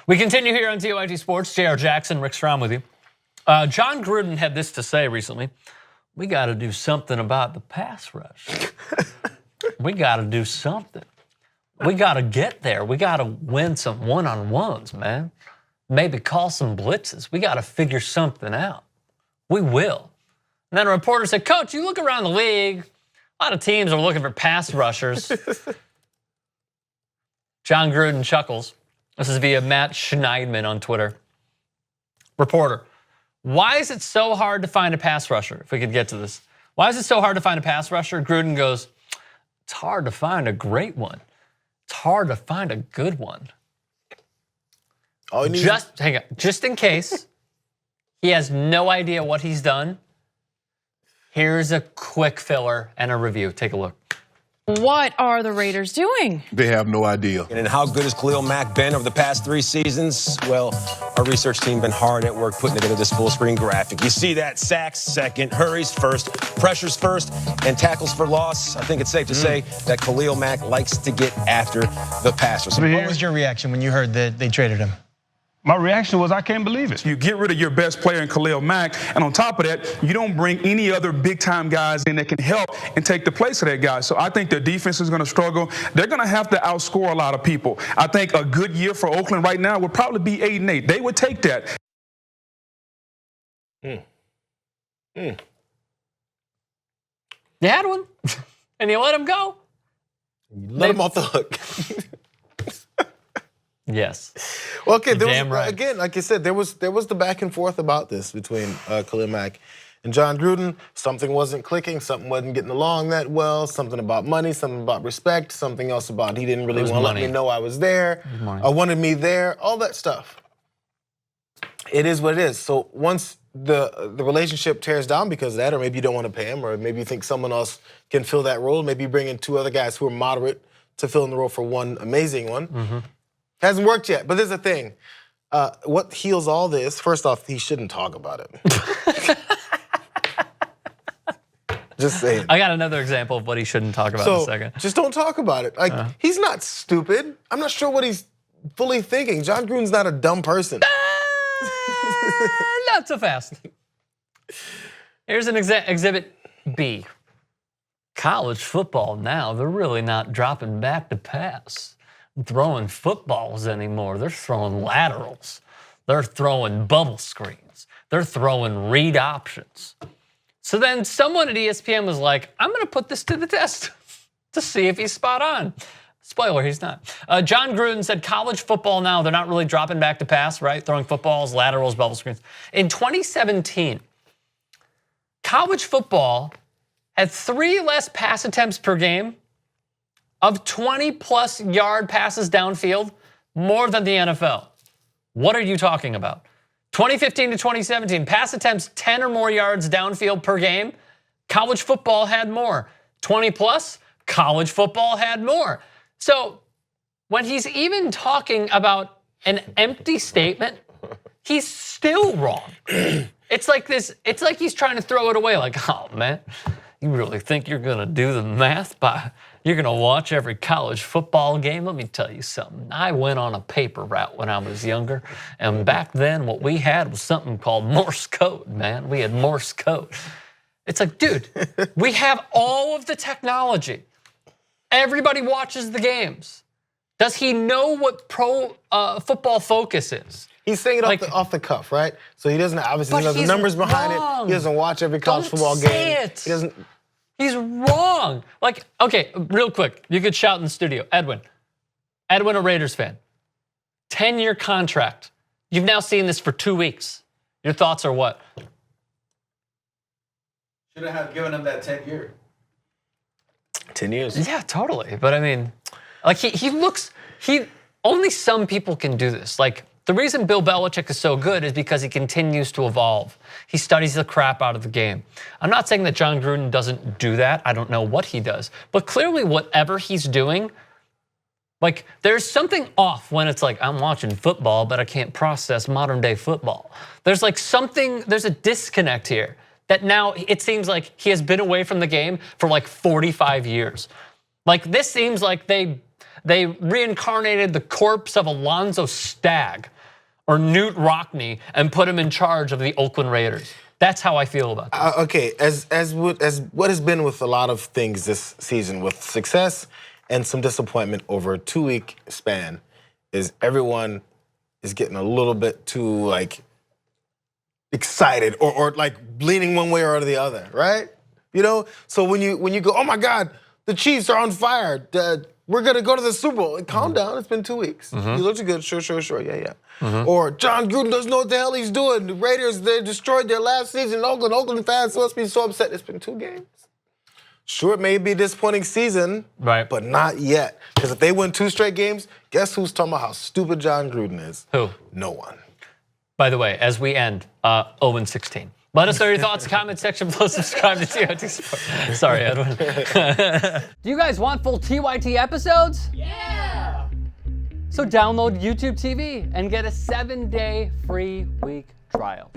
We continue here on TYT Sports. J.R. Jackson, Rick Strom with you. John Gruden had this to say recently. We got to do something about the pass rush. We got to do something. We got to get there. We got to win some one-on-ones, man. Maybe call some blitzes. We got to figure something out. We will. And then a reporter said, Coach, you look around the league, a lot of teams are looking for pass rushers. John Gruden chuckles. This is via Matt Schneidman on Twitter. Reporter, why is it so hard to find a pass rusher? If we could get to this. Why is it so hard to find a pass rusher? Gruden goes, it's hard to find a great one. It's hard to find a good one. Just in case he has no idea what he's done, here's a quick filler and a review. Take a look. What are the Raiders doing? They have no idea. And how good has Khalil Mack been over the past 3 seasons? Well, our research team been hard at work putting together this full screen graphic. You see that sacks second, hurries first, pressures first, and tackles for loss. I think it's safe to say that Khalil Mack likes to get after the passer. So what was your reaction when you heard that they traded him? My reaction was, I can't believe it. You get rid of your best player in Khalil Mack, and on top of that, you don't bring any other big-time guys in that can help and take the place of that guy. So I think their defense is going to struggle. They're going to have to outscore a lot of people. I think a good year for Oakland right now would probably be 8-8. They would take that. You had one, and you let him go. Let him off the hook. Yes. Well, okay, there damn was, right. Again, like I said, there was the back and forth about this between Khalil Mack and John Gruden. Something wasn't clicking, something wasn't getting along that well, something about money, something about respect, something else about he didn't really want to let me know I was there, wanted me there, all that stuff. It is what it is. So once the relationship tears down because of that, or maybe you don't want to pay him, or maybe you think someone else can fill that role, maybe you bring in 2 other guys who are moderate to fill in the role for one amazing one. Hasn't worked yet, but there's a thing. What heals all this, first off, he shouldn't talk about it. Just saying. I got another example of what he shouldn't talk about in a second. Just don't talk about it. Like, he's not stupid. I'm not sure what he's fully thinking. John Gruden's not a dumb person. Not so fast. Here's an exhibit B. College football now, they're really not dropping back to pass. Throwing footballs anymore. They're throwing laterals. They're throwing bubble screens. They're throwing read options. So then someone at ESPN was like, I'm going to put this to the test to see if he's spot on. Spoiler, he's not. John Gruden said college football now, they're not really dropping back to pass, right? Throwing footballs, laterals, bubble screens. In 2017, college football had 3 less pass attempts per game of 20-plus yard passes downfield, more than the NFL. What are you talking about? 2015 to 2017, pass attempts 10 or more yards downfield per game. College football had more. 20-plus, college football had more. So when he's even talking about an empty statement, he's still wrong. It's like this. It's like he's trying to throw it away. Like, oh man, you really think you're gonna do the math you're gonna watch every college football game? Let me tell you something. I went on a paper route when I was younger, and back then what we had was something called Morse code, man. We had Morse code. It's like, dude, we have all of the technology. Everybody watches the games. Does he know what pro football focus is? He's saying it off the cuff, right? So he doesn't obviously know the numbers behind it. He doesn't watch every college football game. He doesn't. He's wrong. Like, okay, real quick, you could shout in the studio. Edwin, a Raiders fan. 10-year contract. You've now seen this for 2 weeks. Your thoughts are what? Should have given him that 10 year. 10 years. Yeah, totally. But I mean, like only some people can do this. Like, the reason Bill Belichick is so good is because he continues to evolve. He studies the crap out of the game. I'm not saying that John Gruden doesn't do that. I don't know what he does. But clearly whatever he's doing, like there's something off when it's like, I'm watching football, but I can't process modern day football. There's like something, there's a disconnect here that now it seems like he has been away from the game for like 45 years. Like this seems like They reincarnated the corpse of Alonzo Stagg or Newt Rockne and put him in charge of the Oakland Raiders. That's how I feel about this. Okay, as what has been with a lot of things this season, with success and some disappointment over a 2-week span, is everyone is getting a little bit too like excited or like leaning one way or the other, right? You know, so when you go, oh my God, the Chiefs are on fire. We're gonna go to the Super Bowl. Calm down. It's been 2 weeks. He looks good. Sure. Yeah. Or John Gruden doesn't know what the hell he's doing. The Raiders, they destroyed their last season in Oakland. Oakland fans must be so upset. It's been 2 games. Sure, it may be a disappointing season, Right. but not yet. Because if they win 2 straight games, guess who's talking about how stupid John Gruden is? Who? No one. By the way, as we end, 0-16. Let us know your thoughts in the comment section below. Subscribe to TYT Sports. Sorry, Edwin. Do you guys want full TYT episodes? Yeah! So download YouTube TV and get a 7-day free week trial.